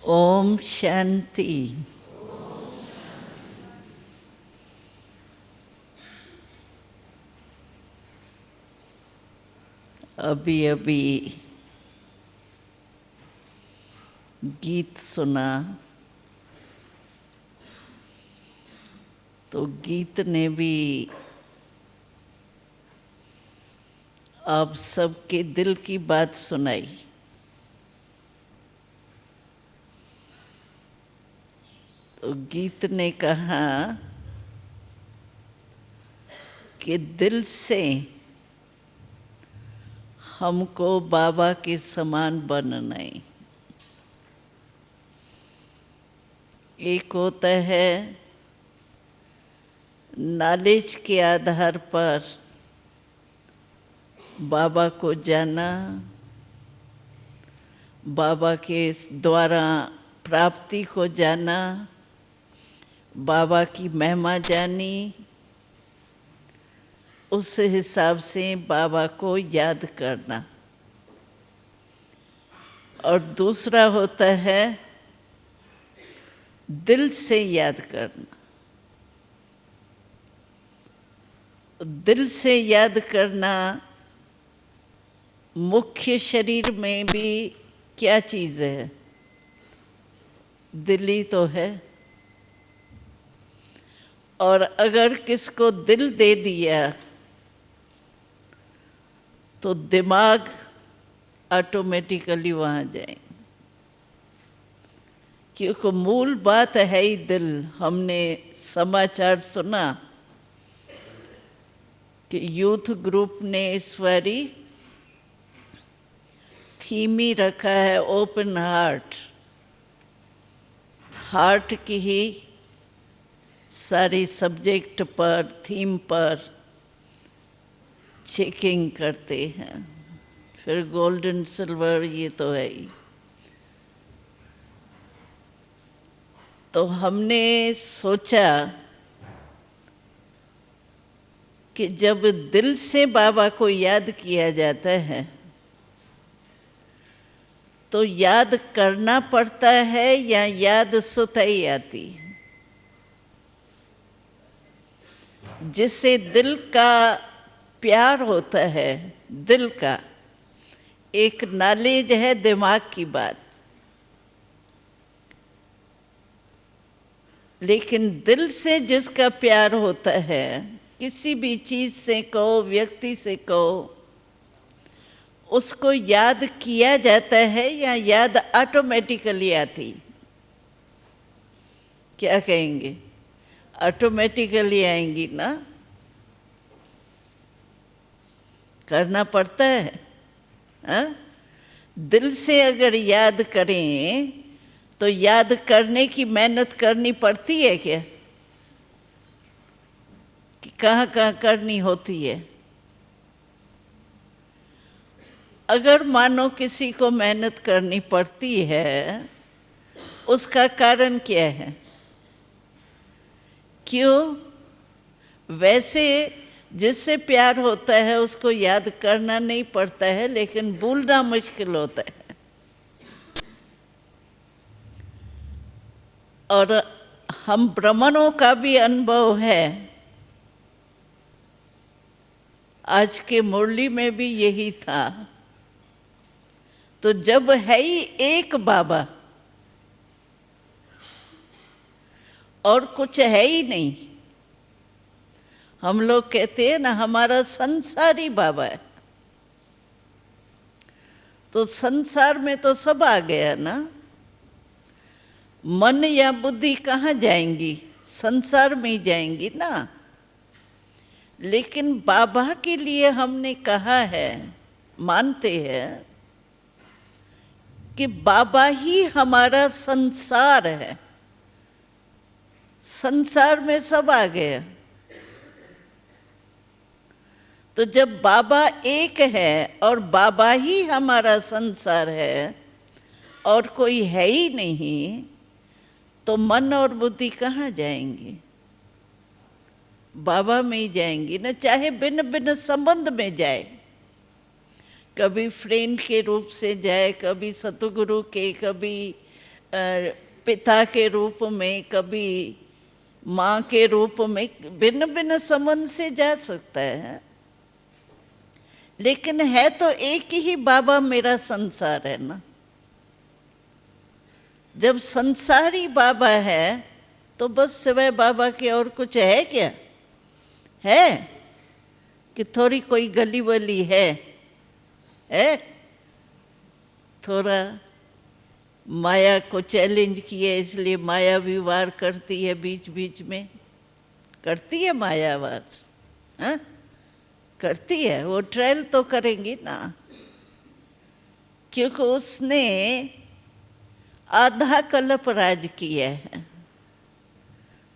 ओम शांति। अभी अभी गीत सुना तो गीत ने भी आप सबके दिल की बात सुनाई। तो गीत ने कहा कि दिल से हमको बाबा के समान बनना है। एक होता है नॉलेज के आधार पर बाबा को जाना, बाबा के द्वारा प्राप्ति को जाना, बाबा की महिमा जानी, उस हिसाब से बाबा को याद करना। और दूसरा होता है दिल से याद करना। दिल से याद करना मुख्य शरीर में भी क्या चीज़ है? दिल ही तो है। और अगर किसको दिल दे दिया तो दिमाग ऑटोमेटिकली वहाँ जाए, क्योंकि मूल बात है ही दिल। हमने समाचार सुना कि यूथ ग्रुप ने इस बारी थीम ही रखा है ओपन हार्ट। हार्ट की ही सारे सब्जेक्ट पर, थीम पर चेकिंग करते हैं। फिर गोल्डन सिल्वर ये तो है ही। तो हमने सोचा कि जब दिल से बाबा को याद किया जाता है तो याद करना पड़ता है या याद सुताई आती है? जिससे दिल का प्यार होता है, दिल का एक नॉलेज है दिमाग की बात, लेकिन दिल से जिसका प्यार होता है, किसी भी चीज़ से कहो, व्यक्ति से कहो, उसको याद किया जाता है या याद ऑटोमेटिकली आती? क्या कहेंगे? ऑटोमेटिकली आएंगी ना? करना पड़ता है हा? दिल से अगर याद करें तो याद करने की मेहनत करनी पड़ती है क्या? कि कहाँ कहाँ करनी होती है? अगर मानो किसी को मेहनत करनी पड़ती है, उसका कारण क्या है? क्यों? वैसे जिससे प्यार होता है उसको याद करना नहीं पड़ता है, लेकिन भूलना मुश्किल होता है। और हम ब्राह्मणों का भी अनुभव है, आज के मुरली में भी यही था। तो जब है ही एक बाबा और कुछ है ही नहीं, हम लोग कहते हैं ना हमारा संसारी बाबा है, तो संसार में तो सब आ गया ना। मन या बुद्धि कहाँ जाएंगी? संसार में ही जाएंगी ना। लेकिन बाबा के लिए हमने कहा है, मानते हैं कि बाबा ही हमारा संसार है। संसार में सब आ गया। तो जब बाबा एक है और बाबा ही हमारा संसार है और कोई है ही नहीं, तो मन और बुद्धि कहाँ जाएंगी? बाबा में ही जाएंगी ना। चाहे भिन्न भिन्न संबंध में जाए, कभी फ्रेंड के रूप से जाए, कभी सतगुरु के, कभी पिता के रूप में, कभी माँ के रूप में, भिन्न भिन्न संबंध से जा सकता है, लेकिन है तो एक ही बाबा मेरा संसार है ना। जब संसारी बाबा है तो बस सिवाय बाबा के और कुछ है क्या? है कि थोड़ी कोई गली वली है? थोड़ा माया को चैलेंज किए इसलिए माया भी वार करती है, बीच बीच में करती है माया वार, हाँ करती है। वो ट्रायल तो करेंगी ना, क्योंकि उसने आधा कल्प राज किया है,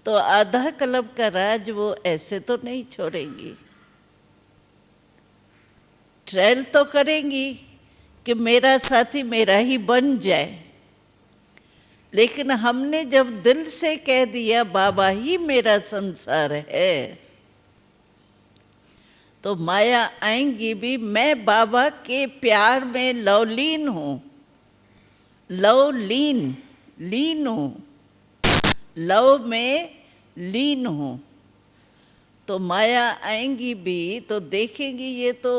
तो आधा कल्प का राज वो ऐसे तो नहीं छोड़ेंगी। ट्रायल तो करेंगी कि मेरा साथी मेरा ही बन जाए, लेकिन हमने जब दिल से कह दिया बाबा ही मेरा संसार है, तो माया आएंगी भी। मैं बाबा के प्यार में लवलीन हूँ, लवलीन, लीन हूँ, लव में लीन हूँ। तो माया आएंगी भी तो देखेंगी ये तो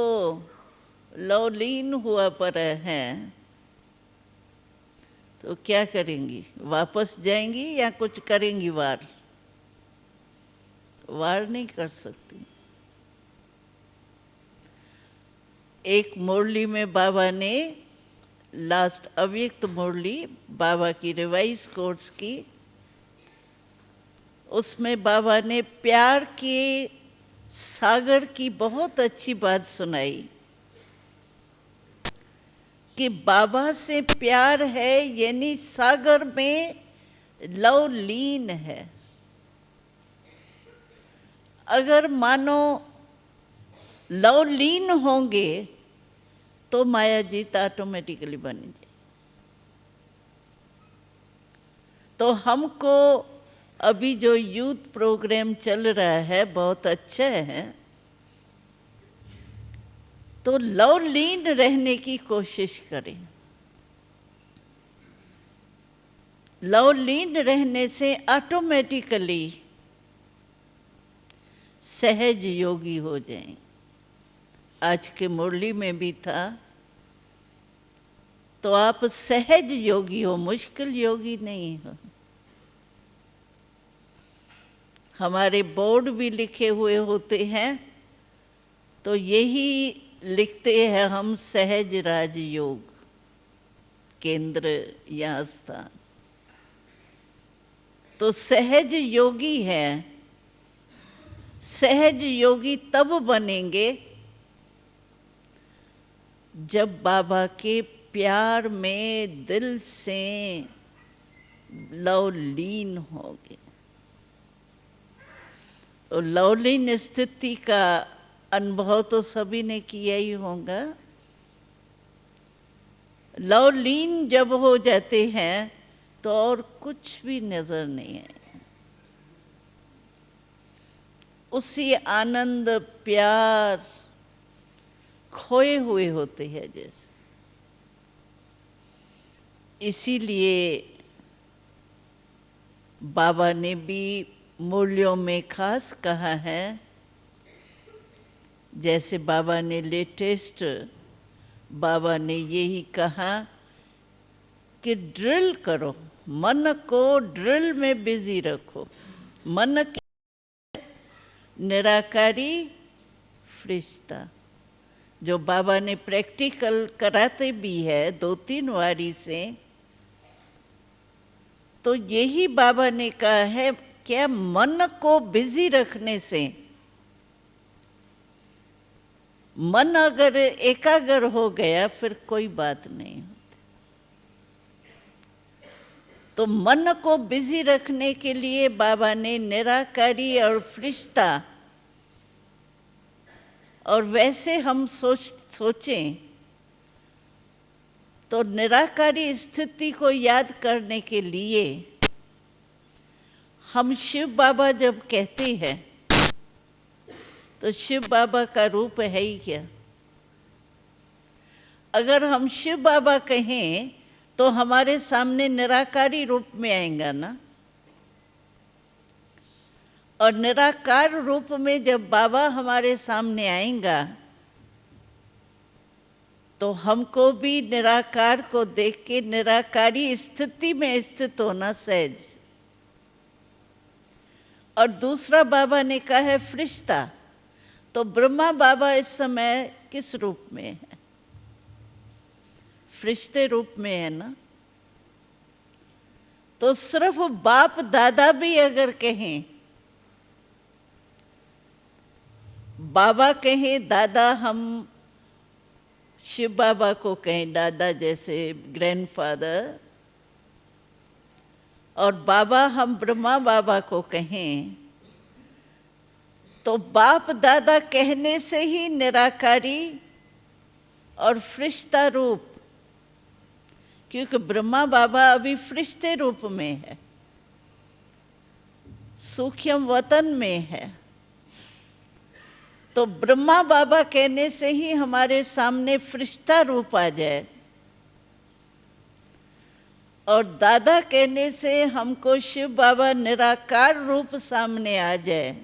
लवलीन हुआ पर है, तो क्या करेंगी? वापस जाएंगी या कुछ करेंगी? वार नहीं कर सकती। एक मुरली में बाबा ने, लास्ट अव्यक्त मुरली बाबा की रिवाइज कोर्स की, उसमें बाबा ने प्यार के सागर की बहुत अच्छी बात सुनाई कि बाबा से प्यार है यानी सागर में लव लीन है। अगर मानो लव लीन होंगे तो माया जीत ऑटोमेटिकली बन जाए। तो हमको अभी जो यूथ प्रोग्राम चल रहा है बहुत अच्छा है, तो लव लीन रहने की कोशिश करें। लव लीन रहने से ऑटोमेटिकली सहज योगी हो जाएं। आज के मुरली में भी था, तो आप सहज योगी हो, मुश्किल योगी नहीं हो। हमारे बोर्ड भी लिखे हुए होते हैं तो यही लिखते हैं हम सहज राज योग केंद्र या स्थान। तो सहज योगी है। सहज योगी तब बनेंगे जब बाबा के प्यार में दिल से लवलीन होंगे। तो लवलीन स्थिति का अनुभव तो सभी ने किया ही होगा। लवलीन जब हो जाते हैं तो और कुछ भी नजर नहीं है। उसी आनंद प्यार खोए हुए होते हैं जैसे। इसीलिए बाबा ने भी मूल्यों में खास कहा है, जैसे बाबा ने लेटेस्ट बाबा ने यही कहा कि ड्रिल करो, मन को ड्रिल में बिजी रखो। मन के निराकारी फरिश्ता, जो बाबा ने प्रैक्टिकल कराते भी है 2-3 वारी से। तो यही बाबा ने कहा है, क्या मन को बिजी रखने से, मन अगर एकाग्र हो गया फिर कोई बात नहीं होती। तो मन को बिजी रखने के लिए बाबा ने निराकारी और फरिश्ता, और वैसे हम सोचें तो निराकारी स्थिति को याद करने के लिए हम शिव बाबा जब कहते हैं तो शिव बाबा का रूप है ही क्या? अगर हम शिव बाबा कहें तो हमारे सामने निराकारी रूप में आएगा ना। और निराकार रूप में जब बाबा हमारे सामने आएगा तो हमको भी निराकार को देख के निराकारी स्थिति में स्थित होना सहज। और दूसरा बाबा ने कहा है फरिश्ता, तो ब्रह्मा बाबा इस समय किस रूप में है? फरिश्ते रूप में है ना। तो सिर्फ बाप दादा भी अगर कहें, बाबा कहें दादा, हम शिव बाबा को कहें दादा जैसे ग्रैंडफादर, और बाबा हम ब्रह्मा बाबा को कहें, तो बाप दादा कहने से ही निराकारी और फरिश्ता रूप, क्योंकि ब्रह्मा बाबा अभी फरिश्ते रूप में है, सूक्ष्म वतन में है। तो ब्रह्मा बाबा कहने से ही हमारे सामने फरिश्ता रूप आ जाए, और दादा कहने से हमको शिव बाबा निराकार रूप सामने आ जाए,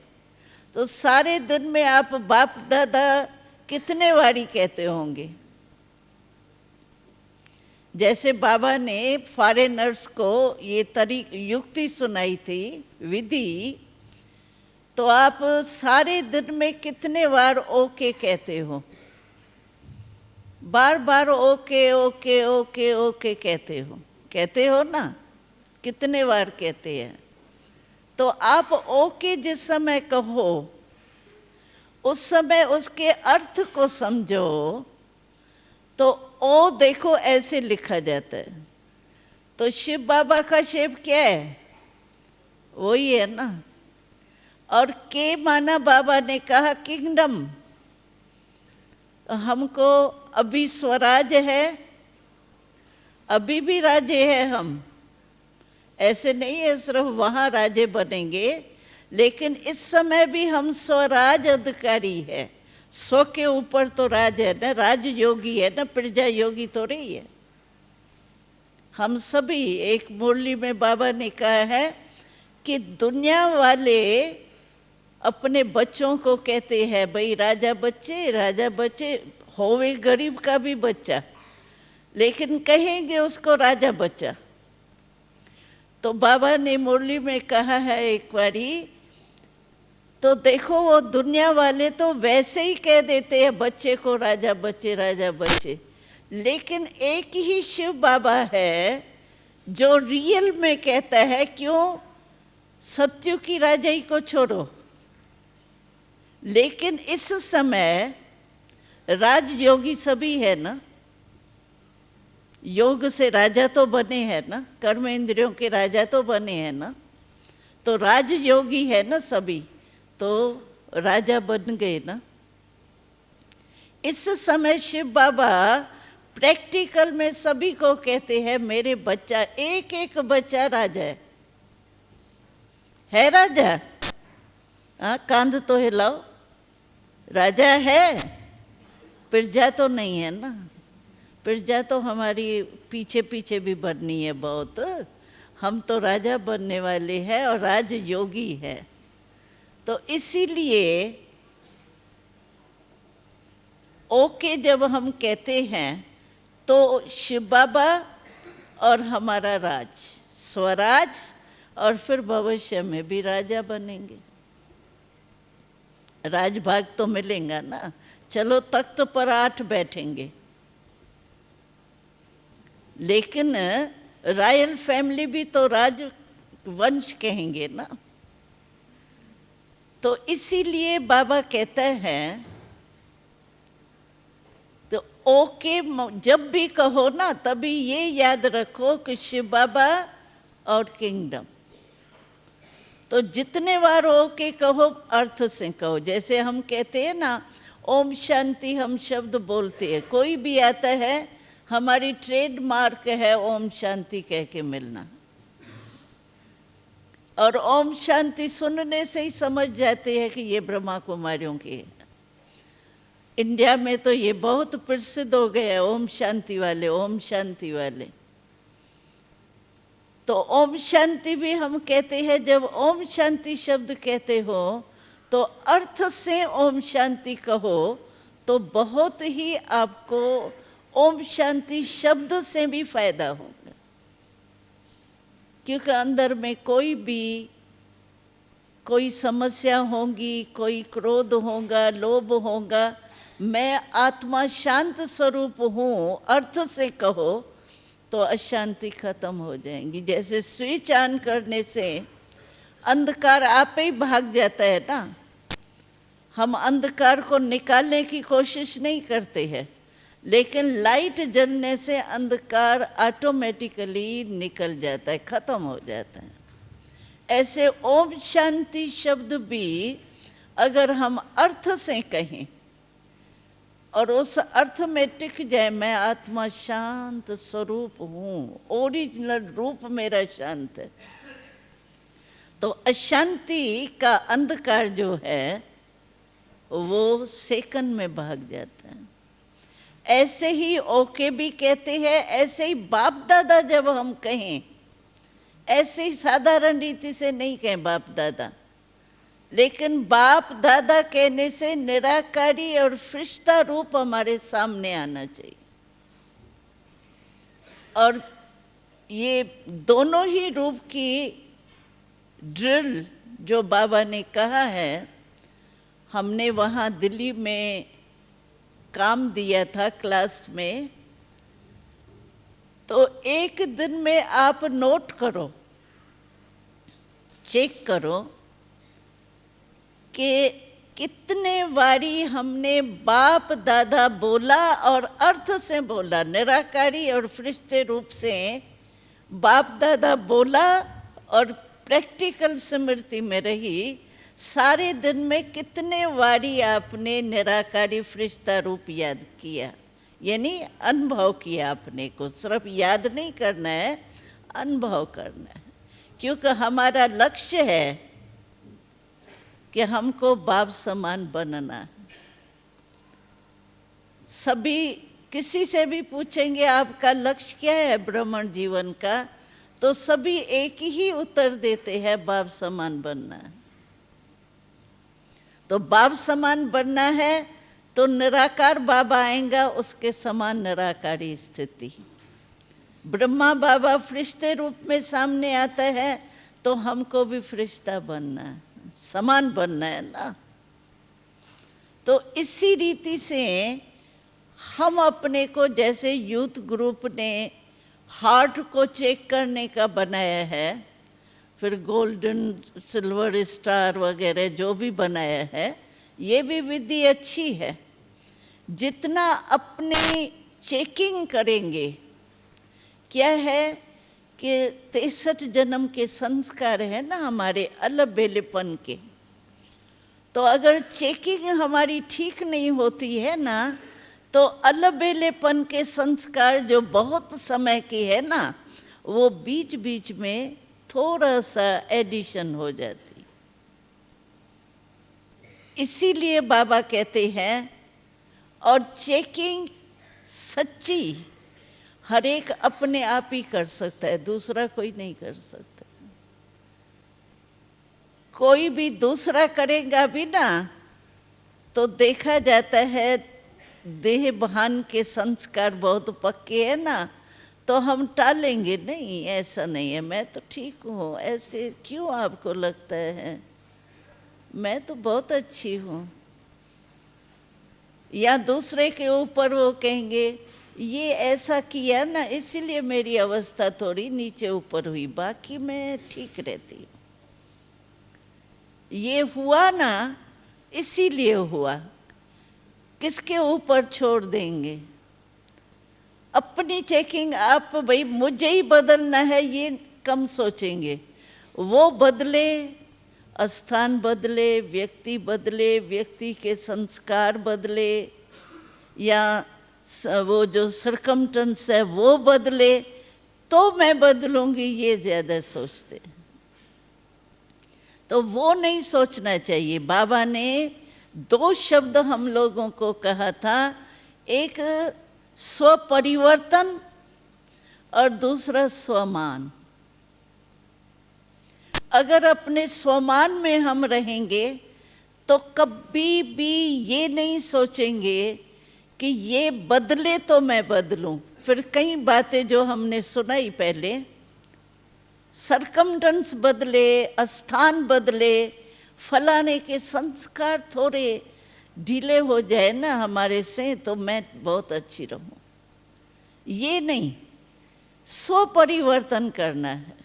तो सारे दिन में आप बाप दादा कितने बारी कहते होंगे? जैसे बाबा ने फॉरेनर्स को ये युक्ति सुनाई थी, विधि, तो आप सारे दिन में कितने बार ओके कहते हो? बार बार ओके ओके ओके ओके कहते हो ना? कितने बार कहते हैं? तो आप ओके जिस समय कहो, उस समय उसके अर्थ को समझो। तो ओ देखो ऐसे लिखा जाता है, तो शिव बाबा का शेप क्या है? वही है ना। और के माना बाबा ने कहा किंगडम। हमको अभी स्वराज है, अभी भी राजे हैं हम, ऐसे नहीं है सिर्फ वहाँ राजे बनेंगे, लेकिन इस समय भी हम स्वराज अधिकारी है। 100 के ऊपर तो राज है ना, राज योगी है ना, प्रजा योगी तो रही है। हम सभी, एक मुरली में बाबा ने कहा है कि दुनिया वाले अपने बच्चों को कहते हैं भाई राजा बच्चे, होवे गरीब का भी बच्चा, लेकिन कहेंगे उसको राजा बच्चा। तो बाबा ने मुरली में कहा है एक बारी, तो देखो वो दुनिया वाले तो वैसे ही कह देते हैं बच्चे को राजा बच्चे, लेकिन एक ही शिव बाबा है जो रियल में कहता है क्यों सत्यु की राजाई को छोड़ो। लेकिन इस समय राजयोगी सभी है ना, योग से राजा तो बने हैं ना, कर्म इंद्रियों के राजा तो बने हैं ना, तो राजयोगी है ना सभी, तो राजा बन गए ना। इस समय शिव बाबा प्रैक्टिकल में सभी को कहते हैं मेरे बच्चा, एक एक बच्चा राजा है राजा। हाँ, कांध तो हिलाओ, राजा है, प्रजा तो नहीं है ना। प्रजा तो हमारी पीछे पीछे भी बननी है बहुत, हम तो राजा बनने वाले हैं और राजयोगी है। तो इसीलिए ओके जब हम कहते हैं तो शिव बाबा और हमारा राज, स्वराज, और फिर भविष्य में भी राजा बनेंगे, राजभाग तो मिलेगा ना। चलो तख्त पर 8 बैठेंगे, लेकिन रॉयल फैमिली भी तो राजवंश कहेंगे ना। तो इसीलिए बाबा कहते हैं, तो ओके जब भी कहो ना तभी ये याद रखो कि शिव बाबा और किंगडम। तो जितने बार ओके कहो अर्थ से कहो। जैसे हम कहते हैं ना ओम शांति, हम शब्द बोलते हैं, कोई भी आता है, हमारी ट्रेडमार्क है ओम शांति कह के मिलना। और ओम शांति सुनने से ही समझ जाते हैं कि ये ब्रह्मा कुमारियों की है। इंडिया में तो ये बहुत प्रसिद्ध हो गया ओम शांति वाले, ओम शांति वाले। तो ओम शांति भी हम कहते हैं, जब ओम शांति शब्द कहते हो तो अर्थ से ओम शांति कहो तो बहुत ही आपको ओम शांति शब्द से भी फायदा होगा, क्योंकि अंदर में कोई समस्या होगी, कोई क्रोध होगा, लोभ होगा, मैं आत्मा शांत स्वरूप हूँ अर्थ से कहो तो अशांति खत्म हो जाएंगी। जैसे स्विच ऑन करने से अंधकार आप ही भाग जाता है ना, हम अंधकार को निकालने की कोशिश नहीं करते हैं, लेकिन लाइट जलने से अंधकार ऑटोमेटिकली निकल जाता है, खत्म हो जाता है। ऐसे ओम शांति शब्द भी अगर हम अर्थ से कहें और उस अर्थ में टिक जाए, मैं आत्मा शांत स्वरूप हूँ, ओरिजिनल रूप मेरा शांत है, तो अशांति का अंधकार जो है वो सेकंड में भाग जाता है। ऐसे ही ओके भी कहते हैं, ऐसे ही बाप दादा जब हम कहें, ऐसे ही साधारण रीति से नहीं कहें बाप दादा, लेकिन बाप दादा कहने से निराकारी और फरिश्ता रूप हमारे सामने आना चाहिए। और ये दोनों ही रूप की ड्रिल जो बाबा ने कहा है, हमने वहाँ दिल्ली में काम दिया था क्लास में, तो एक दिन में आप नोट करो, चेक करो कि कितने बारी हमने बाप दादा बोला और अर्थ से बोला, निराकारी और फरिश्ते रूप से बाप दादा बोला और प्रैक्टिकल स्मृति में रही। सारे दिन में कितने बारी आपने निराकारी फरिश्ता रूप याद किया, यानी अनुभव किया आपने को, सिर्फ याद नहीं करना है, अनुभव करना है, क्योंकि हमारा लक्ष्य है कि हमको बाप समान बनना है। सभी किसी से भी पूछेंगे आपका लक्ष्य क्या है ब्राह्मण जीवन का, तो सभी एक ही उत्तर देते हैं, बाप समान बनना है। तो बाप समान बनना है तो निराकार बाबा आएगा, उसके समान निराकारी स्थिति। ब्रह्मा बाबा फरिश्ते रूप में सामने आता है तो हमको भी फरिश्ता बनना है, समान बनना है ना। तो इसी रीति से हम अपने को, जैसे यूथ ग्रुप ने हार्ट को चेक करने का बनाया है, फिर गोल्डन सिल्वर स्टार वगैरह जो भी बनाया है, ये भी विधि अच्छी है। जितना अपनी चेकिंग करेंगे, क्या है कि 63 जन्म के संस्कार है ना हमारे अलबेलेपन के, तो अगर चेकिंग हमारी ठीक नहीं होती है ना, तो अलबेलेपन के संस्कार जो बहुत समय की है ना, वो बीच बीच में थोड़ा सा एडिशन हो जाती। इसीलिए बाबा कहते हैं, और चेकिंग सच्ची हर एक अपने आप ही कर सकता है, दूसरा कोई नहीं कर सकता। कोई भी दूसरा करेगा भी ना तो देखा जाता है देह भान के संस्कार बहुत पक्के है ना, तो हम टालेंगे, नहीं ऐसा नहीं है, मैं तो ठीक हूँ, ऐसे क्यों आपको लगता है, मैं तो बहुत अच्छी हूँ। या दूसरे के ऊपर वो कहेंगे ये ऐसा किया ना इसीलिए मेरी अवस्था थोड़ी नीचे ऊपर हुई, बाकी मैं ठीक रहती हूँ। ये हुआ ना इसीलिए हुआ, किसके ऊपर छोड़ देंगे? अपनी चेकिंग आप, भाई मुझे ही बदलना है, ये कम सोचेंगे। वो बदले, स्थान बदले, व्यक्ति के संस्कार बदले, या वो जो सरकमटेंस है वो बदले, तो मैं बदलूंगी, ये ज्यादा सोचते। तो वो नहीं सोचना चाहिए। बाबा ने 2 शब्द हम लोगों को कहा था, एक स्वपरिवर्तन और दूसरा स्वमान। अगर अपने स्वमान में हम रहेंगे तो कभी भी ये नहीं सोचेंगे कि ये बदले तो मैं बदलूं। फिर कई बातें जो हमने सुनाई पहले, सरकमस्टेंस बदले, स्थान बदले, फलाने के संस्कार थोड़े ढीले हो जाए ना हमारे से तो मैं बहुत अच्छी रहूं, ये नहीं, स्व परिवर्तन करना है।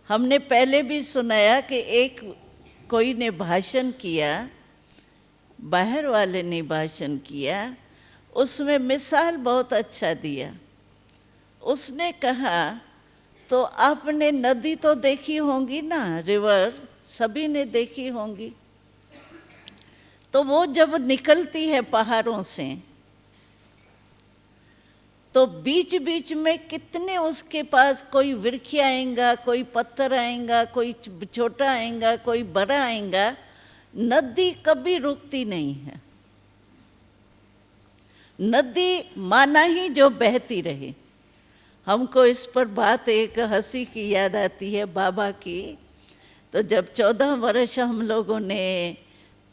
हमने पहले भी सुनाया कि एक कोई ने भाषण किया, बाहर वाले ने भाषण किया, उसमें मिसाल बहुत अच्छा दिया। उसने कहा तो आपने नदी तो देखी होंगी ना, रिवर सभी ने देखी होंगी, तो वो जब निकलती है पहाड़ों से तो बीच बीच में कितने उसके पास कोई वृक्ष आएगा, कोई पत्थर आएगा, कोई छोटा आएगा, कोई बड़ा आएगा, नदी कभी रुकती नहीं है। नदी माना ही जो बहती रहे। हमको इस पर बात एक हंसी की याद आती है बाबा की। तो जब 14 वर्ष हम लोगों ने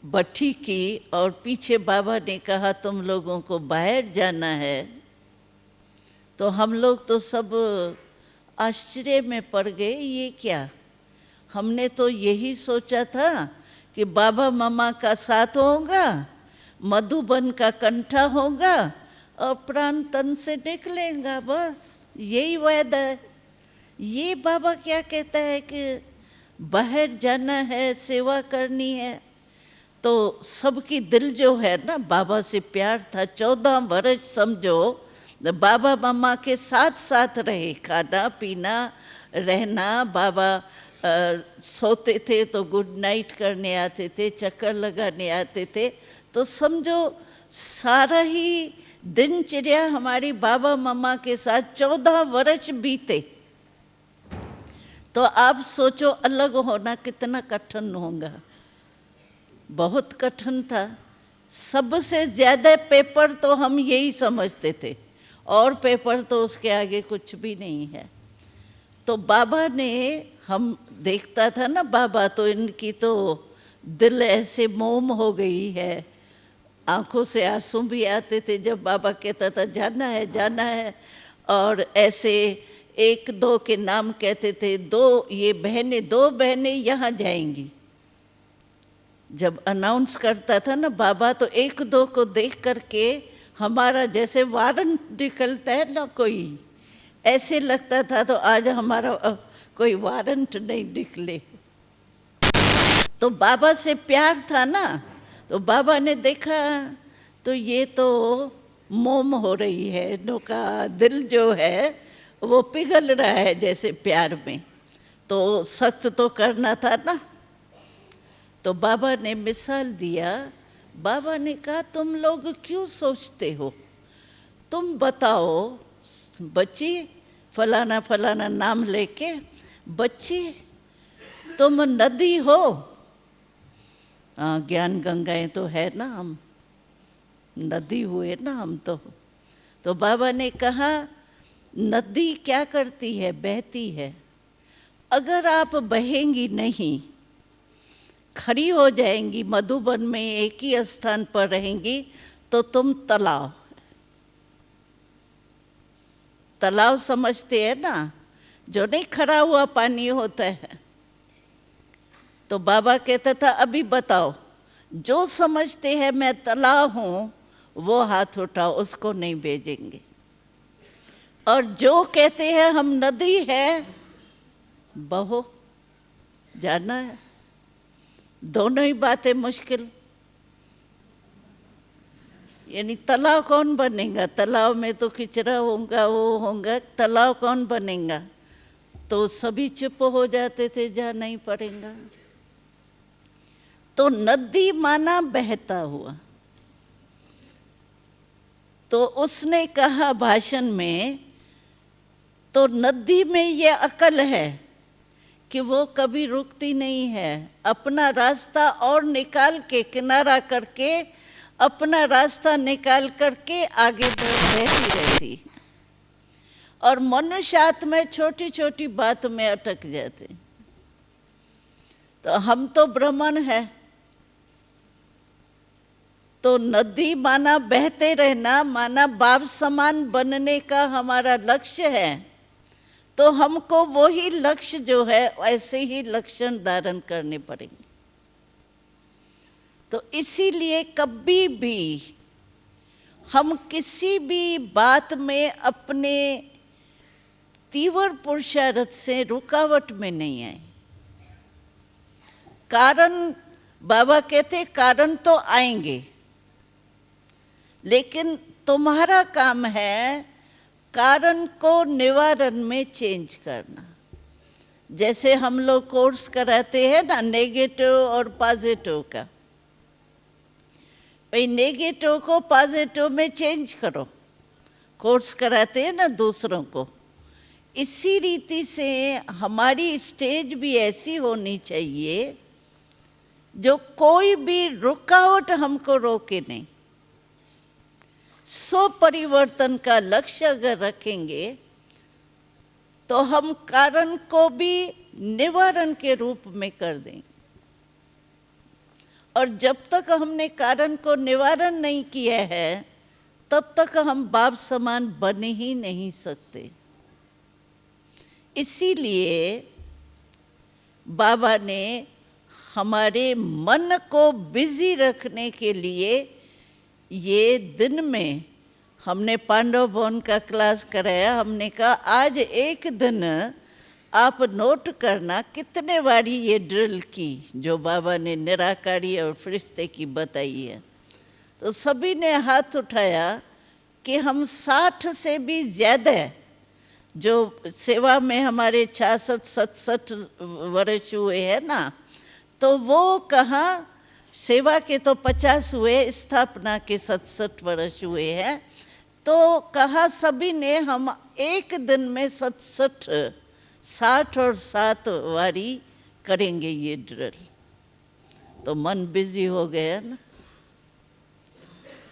भट्ठी की और पीछे बाबा ने कहा तुम लोगों को बाहर जाना है, तो हम लोग तो सब आश्चर्य में पड़ गए, ये क्या? हमने तो यही सोचा था कि बाबा मामा का साथ होगा, मधुबन का कंठा होगा और प्राण तन से निकलेगा, बस यही वादा है। ये बाबा क्या कहता है कि बाहर जाना है, सेवा करनी है। तो सबकी दिल जो है ना बाबा से प्यार था। 14 वर्ष समझो बाबा मामा के साथ साथ रहे, खाना पीना रहना। बाबा सोते थे तो गुड नाइट करने आते थे, चक्कर लगाने आते थे। तो समझो सारा ही दिनचर्या हमारी बाबा मामा के साथ 14 वर्ष बीते। तो आप सोचो अलग होना कितना कठिन होगा। बहुत कठिन था। सबसे ज्यादा पेपर तो हम यही समझते थे, और पेपर तो उसके आगे कुछ भी नहीं है। तो बाबा ने, हम देखता था ना बाबा, तो इनकी तो दिल ऐसे मोम हो गई है, आंखों से आंसू भी आते थे जब बाबा कहता था जाना है जाना है। और ऐसे एक दो के नाम कहते थे, दो बहनें यहाँ जाएंगी। जब अनाउंस करता था ना बाबा, तो एक दो को देख करके हमारा जैसे वारंट निकलता है ना कोई, ऐसे लगता था तो आज हमारा कोई वारंट नहीं निकले। तो बाबा से प्यार था ना, तो बाबा ने देखा तो ये तो मोम हो रही है, इनका दिल जो है वो पिघल रहा है जैसे प्यार में, तो सख्त तो करना था ना। तो बाबा ने मिसाल दिया। बाबा ने कहा तुम लोग क्यों सोचते हो, तुम बताओ बच्ची, फलाना फलाना नाम लेके, बच्ची तुम नदी हो। ज्ञान गंगाएं तो है ना, हम नदी हुए ना हम तो बाबा ने कहा नदी क्या करती है, बहती है। अगर आप बहेंगी नहीं, खड़ी हो जाएंगी मधुबन में, एक ही स्थान पर रहेंगी, तो तुम तालाब समझते हैं ना, जो नहीं खड़ा हुआ पानी होता है। तो बाबा कहता था अभी बताओ, जो समझते हैं मैं तालाब हूँ वो हाथ उठाओ, उसको नहीं भेजेंगे। और जो कहते हैं हम नदी है, बहो, जाना है। दोनों ही बातें मुश्किल। यानी तालाब कौन बनेगा? तालाब में तो किचरा होगा, वो होगा, तालाब कौन बनेगा? तो सभी चुप हो जाते थे, जाना ही पड़ेगा। तो नदी माना बहता हुआ। तो उसने कहा भाषण में, तो नदी में ये अकल है कि वो कभी रुकती नहीं है, अपना रास्ता और निकाल के, किनारा करके अपना रास्ता निकाल करके आगे बढ़ती रहती। और मनुष्य आत्मा छोटी छोटी बात में अटक जाते। तो हम तो ब्रह्मण है, तो नदी माना बहते रहना, माना बाप समान बनने का हमारा लक्ष्य है, तो हमको वही लक्ष्य जो है ऐसे ही लक्षण धारण करने पड़ेंगे। तो इसीलिए कभी भी हम किसी भी बात में अपने तीव्र पुरुषार्थ से रुकावट में नहीं आए। कारण, बाबा कहते कारण तो आएंगे, लेकिन तुम्हारा काम है कारण को निवारण में चेंज करना। जैसे हम लोग कोर्स कराते हैं ना नेगेटिव और पॉजिटिव का, भाई नेगेटिव को पॉजिटिव में चेंज करो, कोर्स कराते हैं ना दूसरों को। इसी रीति से हमारी स्टेज भी ऐसी होनी चाहिए जो कोई भी रुकावट हमको रोके नहीं। स्व परिवर्तन का लक्ष्य अगर रखेंगे तो हम कारण को भी निवारण के रूप में कर देंगे। और जब तक हमने कारण को निवारण नहीं किया है तब तक हम बाप समान बन ही नहीं सकते। इसीलिए बाबा ने हमारे मन को बिजी रखने के लिए ये दिन में हमने पांडव भवन का क्लास कराया। हमने कहा आज एक दिन आप नोट करना कितने बारी ये ड्रिल की जो बाबा ने निराकारी और फरिश्ते की बताई है। तो सभी ने हाथ उठाया कि हम 60 से भी ज़्यादा जो सेवा में हमारे 66-67 वर्ष हुए हैं ना, तो वो कहाँ सेवा के तो 50 हुए, स्थापना के 67 वर्ष हुए हैं। तो कहा सभी ने हम एक दिन में 67, 60 और 7 बारी करेंगे ये ड्रिल। तो मन बिजी हो गया ना।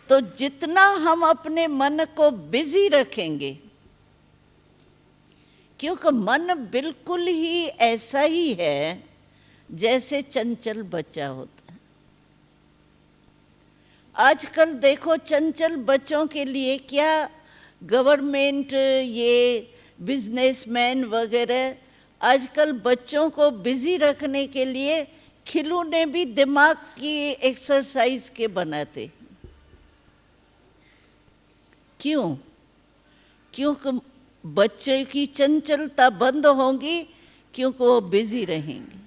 तो जितना हम अपने मन को बिजी रखेंगे, क्योंकि मन बिल्कुल ही ऐसा ही है जैसे चंचल बच्चा होता है। आजकल देखो चंचल बच्चों के लिए क्या गवर्नमेंट, ये बिजनेसमैन वगैरह आजकल बच्चों को बिजी रखने के लिए खिलौने भी दिमाग की एक्सरसाइज के बनाते। क्यों? क्योंकि बच्चे की चंचलता बंद होगी, क्योंकि वो बिजी रहेंगे।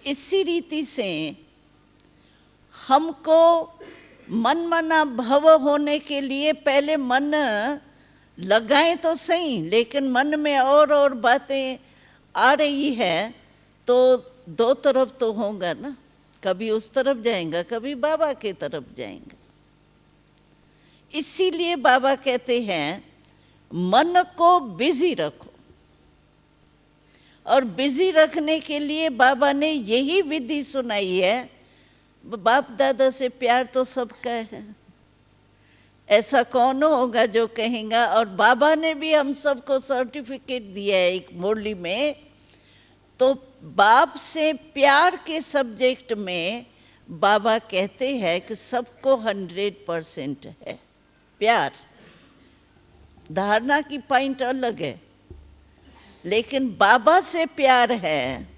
इसी रीति से हमको मनमना भव होने के लिए पहले मन लगाएं तो सही, लेकिन मन में और बातें आ रही है तो दो तरफ तो होगा ना, कभी उस तरफ जाएगा, कभी बाबा के तरफ जाएगा। इसीलिए बाबा कहते हैं मन को बिजी रखो। और बिजी रखने के लिए बाबा ने यही विधि सुनाई है। बाप दादा से प्यार तो सबका है, ऐसा कौन होगा जो कहेगा। और बाबा ने भी हम सबको सर्टिफिकेट दिया है एक मुरली में। तो बाप से प्यार के सब्जेक्ट में बाबा कहते हैं कि सबको 100% है प्यार। धारणा की पॉइंट अलग है, लेकिन बाबा से प्यार है।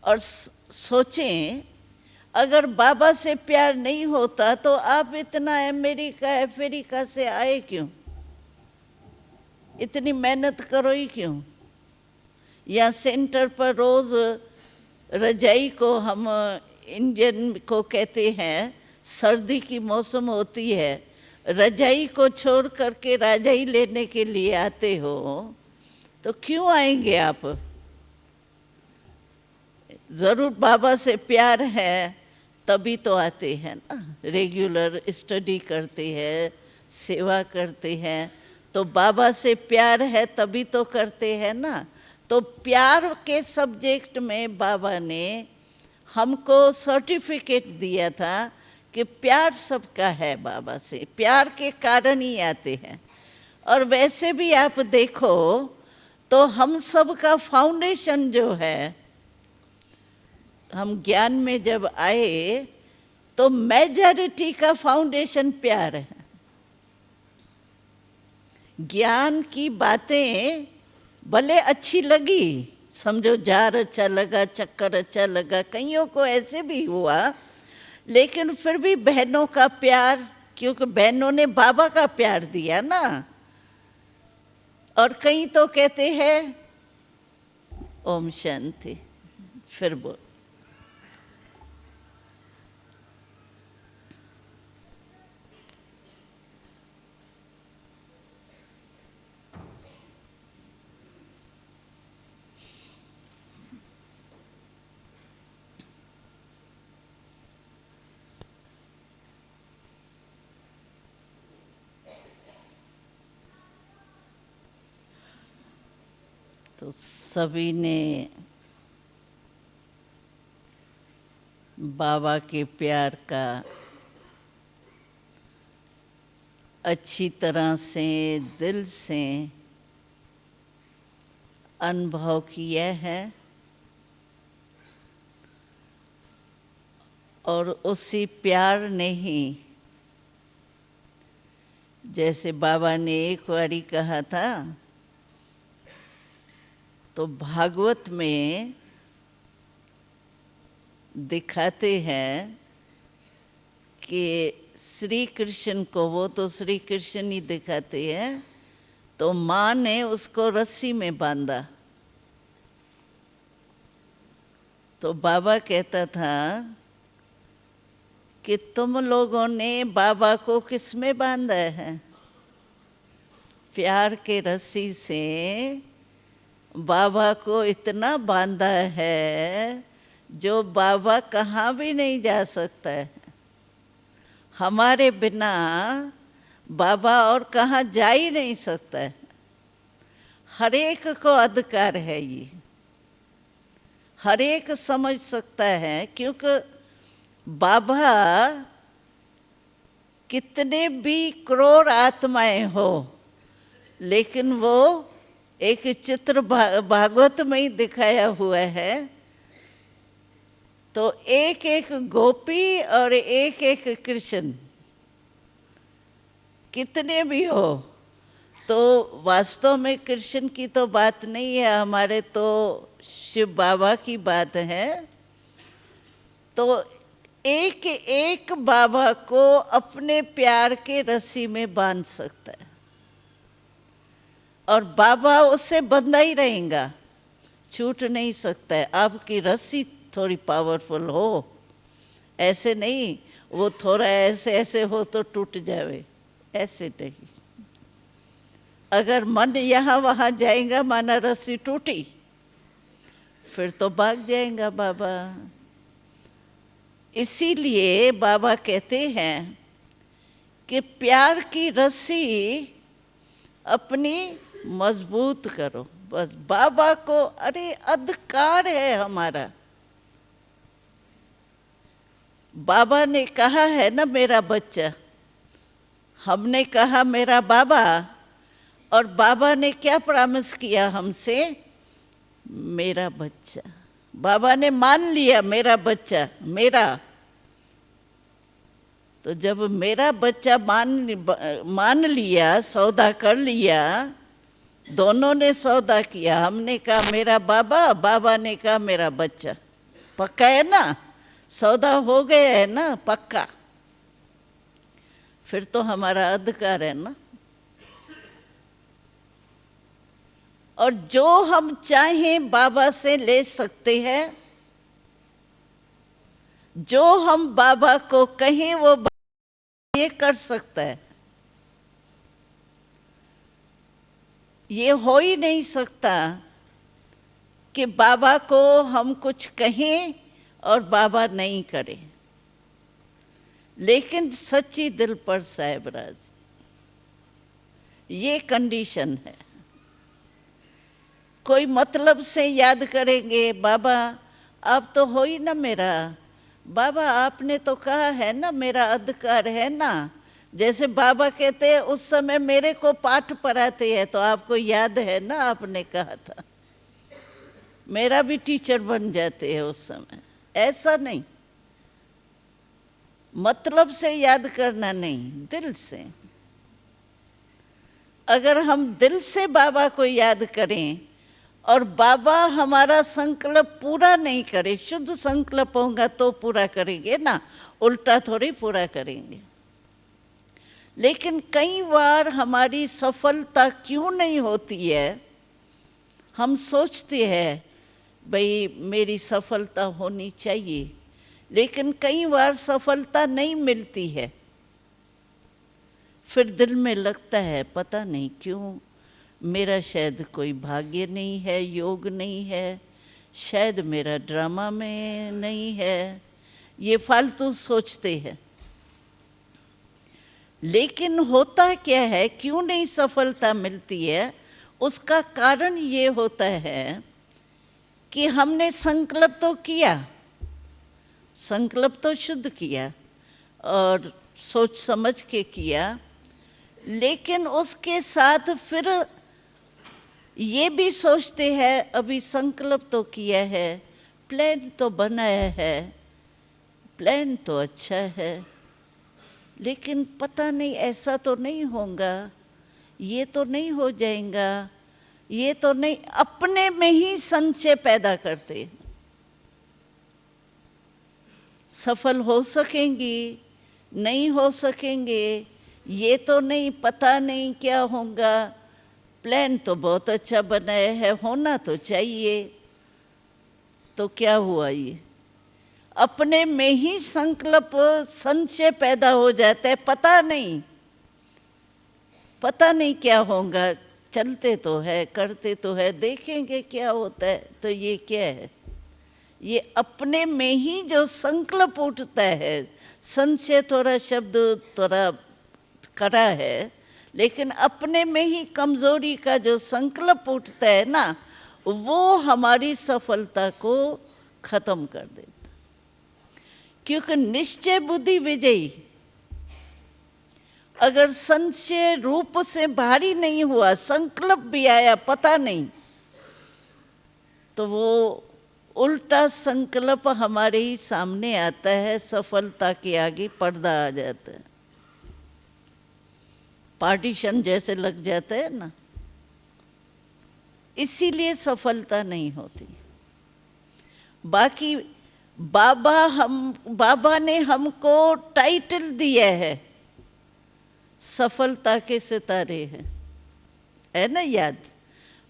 और सोचें अगर बाबा से प्यार नहीं होता तो आप इतना अमेरिका अफ्रीका से आए क्यों? इतनी मेहनत करो ही क्यों? या सेंटर पर रोज रजाई को हम इंडियन को कहते हैं, सर्दी की मौसम होती है, रजाई को छोड़ करके रजाई लेने के लिए आते हो, तो क्यों आएंगे आप? जरूर बाबा से प्यार है तभी तो आते हैं ना। रेगुलर स्टडी करते हैं, सेवा करते हैं, तो बाबा से प्यार है तभी तो करते हैं ना। तो प्यार के सब्जेक्ट में बाबा ने हमको सर्टिफिकेट दिया था कि प्यार सबका है बाबा से, प्यार के कारण ही आते हैं। और वैसे भी आप देखो तो हम सब का फाउंडेशन जो है हम ज्ञान में जब आए तो मेजॉरिटी का फाउंडेशन प्यार है। ज्ञान की बातें भले अच्छी लगी, समझो जार अच्छा लगा, चक्कर अच्छा लगा, कईयों को ऐसे भी हुआ, लेकिन फिर भी बहनों का प्यार, क्योंकि बहनों ने बाबा का प्यार दिया ना। और कई तो कहते हैं ओम शांति, फिर बोल। तो सभी ने बाबा के प्यार का अच्छी तरह से दिल से अनुभव किया है, और उसी प्यार ने ही, जैसे बाबा ने एक बारी कहा था, तो भागवत में दिखाते हैं कि श्री कृष्ण को, वो तो श्री कृष्ण ही दिखाते हैं, तो माँ ने उसको रस्सी में बांधा। तो बाबा कहता था कि तुम लोगों ने बाबा को किस में बांधा है? प्यार के रस्सी से बाबा को इतना बांधा है जो बाबा कहाँ भी नहीं जा सकता है। हमारे बिना बाबा और कहाँ जा ही नहीं सकता है। हर एक को अधिकार है, ये हर एक समझ सकता है, क्योंकि बाबा कितने भी करोड़ आत्माएं हो, लेकिन वो एक चित्र भागवत में ही दिखाया हुआ है। तो एक एक गोपी और एक एक कृष्ण कितने भी हो, तो वास्तव में कृष्ण की तो बात नहीं है, हमारे तो शिव बाबा की बात है। तो एक एक बाबा को अपने प्यार के रस्सी में बांध सकता है, और बाबा उससे बंधा ही रहेगा, छूट नहीं सकता है। आपकी रस्सी थोड़ी पावरफुल हो, ऐसे नहीं वो थोड़ा ऐसे ऐसे हो तो टूट जावे, ऐसे नहीं। अगर मन यहाँ वहाँ जाएगा, माना रस्सी टूटी, फिर तो भाग जाएगा बाबा। इसीलिए बाबा कहते हैं कि प्यार की रस्सी अपनी मजबूत करो। बस बाबा को, अरे अधिकार है हमारा। बाबा ने कहा है ना मेरा बच्चा, हमने कहा मेरा बाबा, और बाबा ने क्या प्रॉमिस किया हमसे? मेरा बच्चा। बाबा ने मान लिया मेरा बच्चा मेरा। तो जब मेरा बच्चा मान लिया, सौदा कर लिया, दोनों ने सौदा किया, हमने कहा मेरा बाबा, बाबा ने कहा मेरा बच्चा, पक्का है ना? सौदा हो गया है ना, पक्का। फिर तो हमारा अधिकार है ना। और जो हम चाहें बाबा से ले सकते हैं, जो हम बाबा को कहें वो ये कर सकता है। ये हो ही नहीं सकता कि बाबा को हम कुछ कहें और बाबा नहीं करे। लेकिन सच्ची दिल पर साहेबराज, ये कंडीशन है। कोई मतलब से याद करेंगे, बाबा आप तो हो ही ना मेरा, बाबा आपने तो कहा है ना मेरा अधिकार है ना। जैसे बाबा कहते हैं उस समय मेरे को पाठ पढ़ाते हैं, तो आपको याद है ना, आपने कहा था। मेरा भी टीचर बन जाते हैं उस समय, ऐसा नहीं, मतलब से याद करना नहीं, दिल से। अगर हम दिल से बाबा को याद करें और बाबा हमारा संकल्प पूरा नहीं करे, शुद्ध संकल्प होगा तो पूरा करेंगे ना, उल्टा थोड़ी पूरा करेंगे। लेकिन कई बार हमारी सफलता क्यों नहीं होती है, हम सोचते हैं भाई मेरी सफलता होनी चाहिए, लेकिन कई बार सफलता नहीं मिलती है। फिर दिल में लगता है पता नहीं क्यों, मेरा शायद कोई भाग्य नहीं है, योग नहीं है, शायद मेरा ड्रामा में नहीं है, ये फालतू सोचते हैं। लेकिन होता क्या है, क्यों नहीं सफलता मिलती है, उसका कारण ये होता है कि हमने संकल्प तो किया, संकल्प तो शुद्ध किया और सोच समझ के किया, लेकिन उसके साथ फिर ये भी सोचते हैं अभी संकल्प तो किया है, प्लान तो बनाया है, प्लान तो अच्छा है, लेकिन पता नहीं ऐसा तो नहीं होगा, ये तो नहीं हो जाएगा, ये तो नहीं, अपने में ही संशय पैदा करते। सफल हो सकेंगी, नहीं हो सकेंगे, ये तो नहीं, पता नहीं क्या होगा, प्लान तो बहुत अच्छा बनाया है, होना तो चाहिए, तो क्या हुआ, ये अपने में ही संकल्प संशय पैदा हो जाता है। पता नहीं क्या होगा, चलते तो है, करते तो है, देखेंगे क्या होता है। तो ये क्या है, ये अपने में ही जो संकल्प उठता है, संशय थोड़ा शब्द थोड़ा कड़ा है, लेकिन अपने में ही कमजोरी का जो संकल्प उठता है ना, वो हमारी सफलता को खत्म कर देता। क्योंकि निश्चय बुद्धि विजयी, अगर संशय रूप से भारी नहीं हुआ, संकल्प भी आया पता नहीं, तो वो उल्टा संकल्प हमारे ही सामने आता है, सफलता के आगे पर्दा आ जाता है, पार्टीशन जैसे लग जाता है ना। इसीलिए सफलता नहीं होती। बाकी बाबा ने हमको टाइटल दिया है, सफलता के सितारे हैं, है ना याद?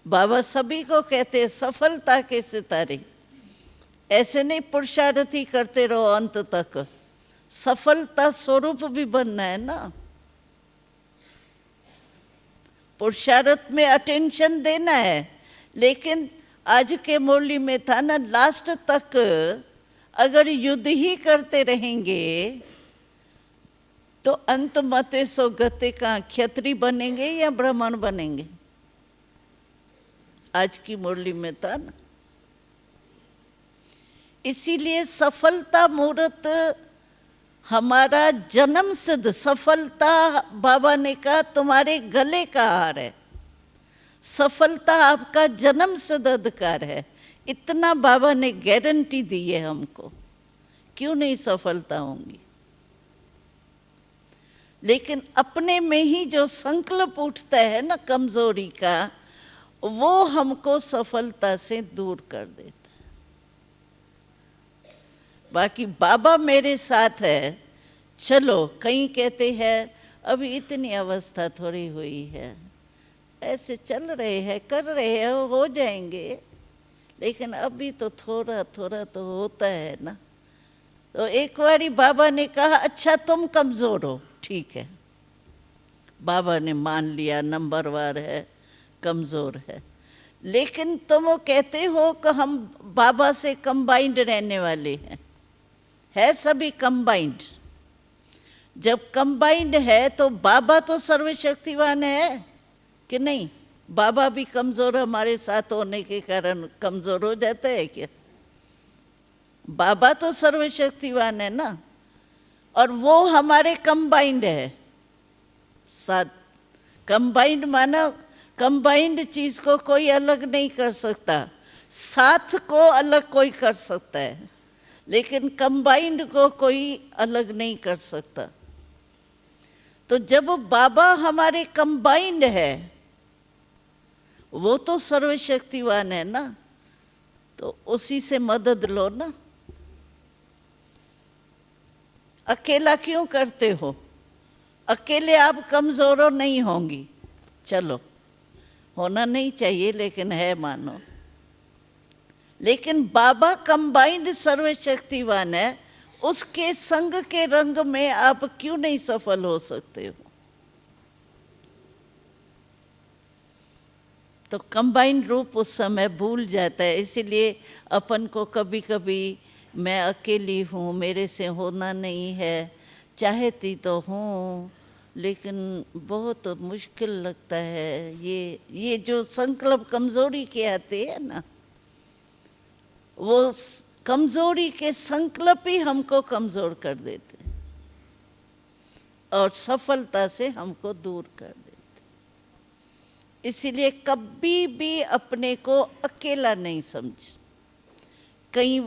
बाबा सभी को कहते हैं सफलता के सितारे। ऐसे नहीं पुरुषार्थी करते रहो अंत तक, सफलता स्वरूप भी बनना है ना। पुरुषार्थ में अटेंशन देना है, लेकिन आज के मुरली में था ना, लास्ट तक अगर युद्ध ही करते रहेंगे तो अंत मते सो गते का, क्षत्रिय बनेंगे या ब्राह्मण बनेंगे? आज की मुरली में था ना। इसीलिए सफलता मुहूर्त हमारा जन्म सिद्ध सफलता, बाबा ने कहा तुम्हारे गले का हार है, सफलता आपका जन्म सिद्ध अधिकार है। इतना बाबा ने गारंटी दी है हमको, क्यों नहीं सफलता होंगी। लेकिन अपने में ही जो संकल्प उठता है ना कमजोरी का, वो हमको सफलता से दूर कर देता है। बाकी बाबा मेरे साथ है, चलो कहीं कहते हैं अभी इतनी अवस्था थोड़ी हुई है, ऐसे चल रहे हैं, कर रहे हैं, हो जाएंगे, लेकिन अभी तो थोड़ा थोड़ा तो होता है ना। तो एक बारी बाबा ने कहा अच्छा तुम कमजोर हो, ठीक है, बाबा ने मान लिया, नंबरवार है, कमजोर है, लेकिन तुम वो कहते हो कि हम बाबा से कंबाइंड रहने वाले हैं, है सभी कंबाइंड। जब कंबाइंड है तो बाबा तो सर्वशक्तिवान है कि नहीं? बाबा भी कमजोर हमारे साथ होने के कारण कमजोर हो जाता है क्या? बाबा तो सर्वशक्तिवान है ना, और वो हमारे कंबाइंड है साथ। कंबाइंड माना कंबाइंड चीज को कोई अलग नहीं कर सकता, साथ को अलग कोई कर सकता है, लेकिन कंबाइंड को कोई अलग नहीं कर सकता। तो जब बाबा हमारे कंबाइंड है, वो तो सर्वशक्तिवान है ना, तो उसी से मदद लो ना। अकेला क्यों करते हो? अकेले आप कमजोर नहीं होंगी, चलो होना नहीं चाहिए लेकिन है मानो। लेकिन बाबा कंबाइंड सर्वशक्तिवान है, उसके संग के रंग में आप क्यों नहीं सफल हो सकते हो? तो कंबाइंड रूप उस समय भूल जाता है। इसीलिए अपन को कभी कभी मैं अकेली हूँ, मेरे से होना नहीं है, चाहती तो हूँ लेकिन बहुत मुश्किल लगता है। ये जो संकल्प कमजोरी के आते हैं ना, वो कमजोरी के संकल्प ही हमको कमजोर कर देते हैं और सफलता से हमको दूर कर देते। इसीलिए कभी भी अपने को अकेला नहीं समझ। कई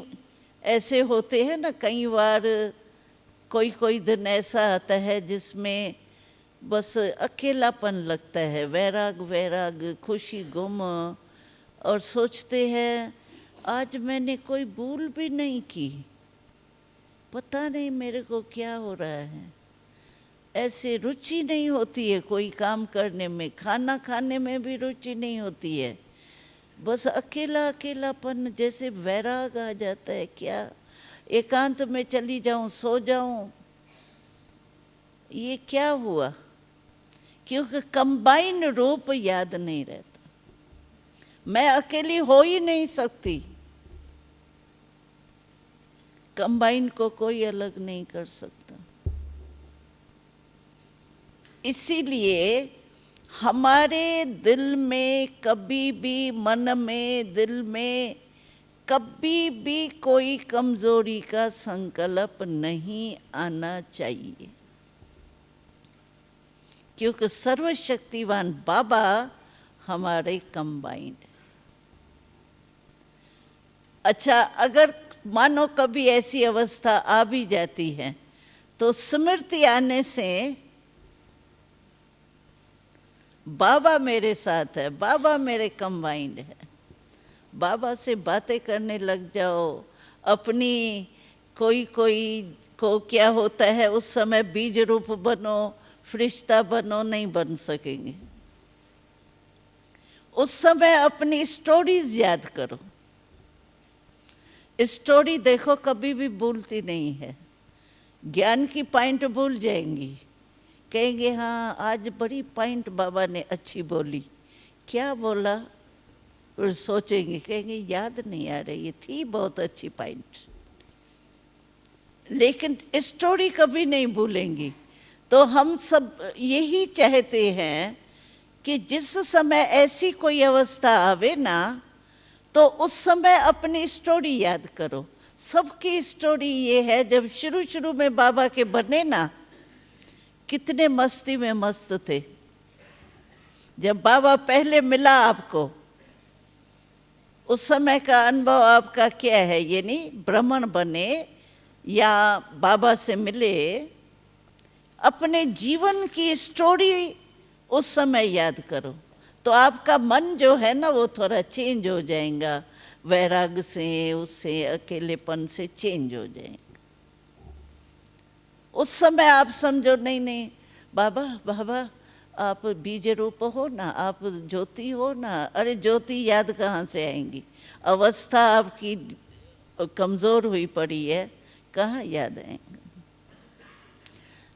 ऐसे होते हैं ना, कई बार कोई कोई दिन ऐसा आता है जिसमें बस अकेलापन लगता है, वैराग वैराग, खुशी गुम, और सोचते हैं आज मैंने कोई भूल भी नहीं की, पता नहीं मेरे को क्या हो रहा है। ऐसे रुचि नहीं होती है कोई काम करने में, खाना खाने में भी रुचि नहीं होती है, बस अकेला अकेलापन, जैसे वैराग आ जाता है। क्या एकांत में चली जाऊं, सो जाऊं, ये क्या हुआ? क्योंकि कंबाइन रूप याद नहीं रहता। मैं अकेली हो ही नहीं सकती, कंबाइन को कोई अलग नहीं कर सकता। इसीलिए हमारे दिल में कभी भी, मन में, दिल में कभी भी कोई कमजोरी का संकल्प नहीं आना चाहिए, क्योंकि सर्वशक्तिवान बाबा हमारे कंबाइंड है। अच्छा, अगर मानो कभी ऐसी अवस्था आ भी जाती है तो स्मृति आने से बाबा मेरे साथ है, बाबा मेरे कंबाइंड है, बाबा से बातें करने लग जाओ। अपनी कोई कोई को क्या होता है उस समय बीज रूप बनो, फरिश्ता बनो, नहीं बन सकेंगे। उस समय अपनी स्टोरीज याद करो। स्टोरी देखो कभी भी भूलती नहीं है। ज्ञान की पॉइंट भूल जाएंगी, कहेंगे हाँ आज बड़ी पॉइंट बाबा ने अच्छी बोली, क्या बोला? और सोचेंगे, कहेंगे याद नहीं आ रही, ये थी बहुत अच्छी पॉइंट, लेकिन स्टोरी कभी नहीं भूलेंगी। तो हम सब यही चाहते हैं कि जिस समय ऐसी कोई अवस्था आवे ना, तो उस समय अपनी स्टोरी याद करो। सबकी स्टोरी ये है, जब शुरू शुरू में बाबा के बने ना, कितने मस्ती में मस्त थे। जब बाबा पहले मिला आपको, उस समय का अनुभव आपका क्या है? ये नहीं ब्राह्मण बने या बाबा से मिले, अपने जीवन की स्टोरी उस समय याद करो, तो आपका मन जो है ना वो थोड़ा चेंज हो जाएगा, वैराग से, उससे, अकेलेपन से चेंज हो जाएगा। उस समय आप समझो नहीं नहीं बाबा बाबा आप बीज रूप हो ना, आप ज्योति हो ना। अरे ज्योति याद कहाँ से आएंगी? अवस्था आपकी कमज़ोर हुई पड़ी है, कहाँ याद आएंगे?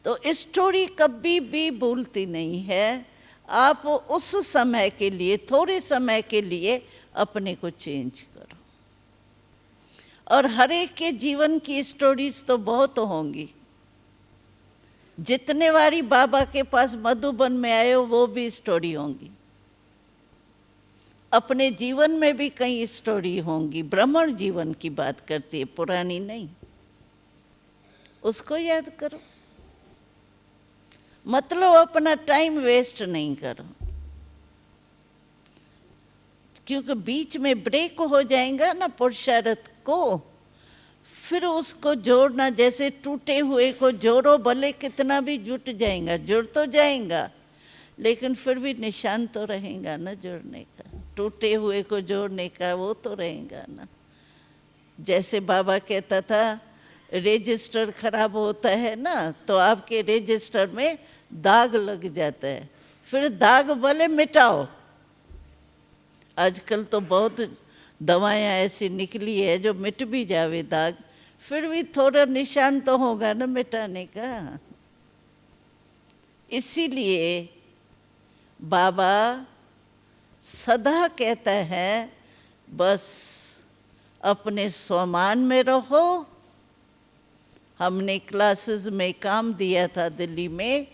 तो स्टोरी कभी भी भूलती नहीं है। आप उस समय के लिए, थोड़े समय के लिए अपने को चेंज करो। और हर एक के जीवन की स्टोरीज तो बहुत होंगी। जितने बारी बाबा के पास मधुबन में आए हो वो भी स्टोरी होंगी, अपने जीवन में भी कई स्टोरी होंगी। ब्राह्मण जीवन की बात करती है, पुरानी नहीं। उसको याद करो, मतलब अपना टाइम वेस्ट नहीं करो, क्योंकि बीच में ब्रेक हो जाएगा ना पुरुषार्थ को, फिर उसको जोड़ना, जैसे टूटे हुए को जोड़ो, भले कितना भी जुट जाएगा, जुड़ तो जाएगा, लेकिन फिर भी निशान तो रहेगा ना जोड़ने का, टूटे हुए को जोड़ने का वो तो रहेगा ना। जैसे बाबा कहता था रजिस्टर खराब होता है ना, तो आपके रजिस्टर में दाग लग जाता है, फिर दाग भले मिटाओ। आजकल तो बहुत दवाएं ऐसी निकली है जो मिट भी जावे दाग, फिर भी थोड़ा निशान तो होगा ना मिटाने का। इसीलिए बाबा सदा कहता है बस अपने स्वमान में रहो। हमने क्लासेस में काम दिया था दिल्ली में,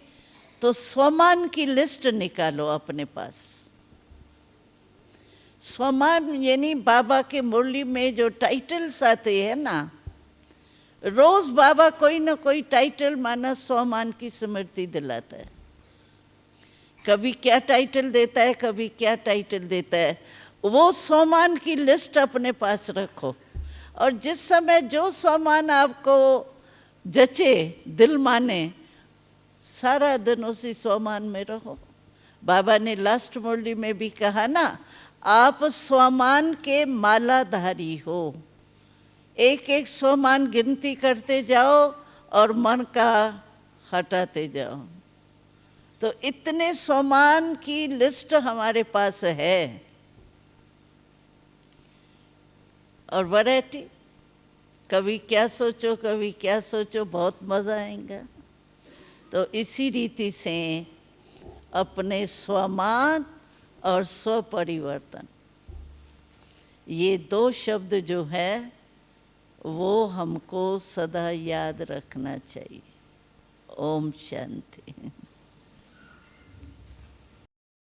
तो स्वमान की लिस्ट निकालो अपने पास। स्वमान यानी बाबा के मुरली में जो टाइटल्स आते हैं ना, रोज बाबा कोई ना कोई टाइटल माना स्वमान की स्मृति दिलाता है। कभी क्या टाइटल देता है, कभी क्या टाइटल देता है, वो स्वमान की लिस्ट अपने पास रखो, और जिस समय जो स्वमान आपको जचे, दिल माने, सारा दिन उसी स्वमान में रहो। बाबा ने लास्ट मुरली में भी कहा ना, आप स्वमान के मालाधारी हो। एक एक स्वमान गिनती करते जाओ और मन का हटाते जाओ। तो इतने स्वमान की लिस्ट हमारे पास है, और वैरायटी, कभी क्या सोचो कभी क्या सोचो, बहुत मज़ा आएगा। तो इसी रीति से अपने स्वमान और स्वपरिवर्तन, ये दो शब्द जो है वो हमको सदा याद रखना चाहिए। ओम शांति।